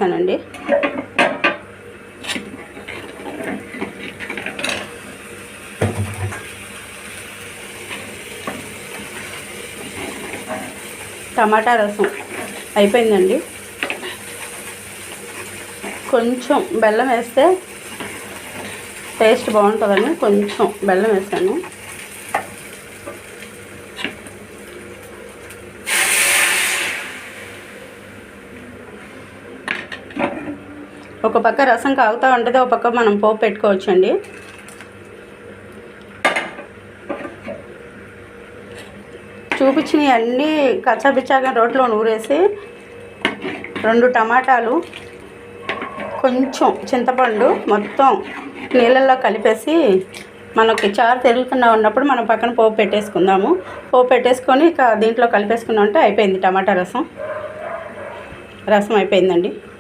వేసానండి. టమాటా రసం అయిపోయిందండి. కొంచెం బెల్లం వేస్తే టేస్ట్ బాగుంటుందని కొంచెం బెల్లం వేసాను. ఒక పక్క రసం కాగుతూ ఉంటుంది, ఒక పక్క మనం పోపు పెట్టుకోవచ్చండి. చూపించినవి అన్నీ కచ్చాపిచ్చాగా రోట్లో నూరేసి 2 టమాటాలు, కొంచెం చింతపండు మొత్తం నీళ్ళల్లో కలిపేసి మనకి చారు తెరులుతున్నా ఉన్నప్పుడు మనం పక్కన పోపు పెట్టేసుకుందాము. పోపు పెట్టేసుకొని ఇక దీంట్లో కలిపేసుకున్నామంటే అయిపోయింది. టమాటా రసం అయిపోయిందండి.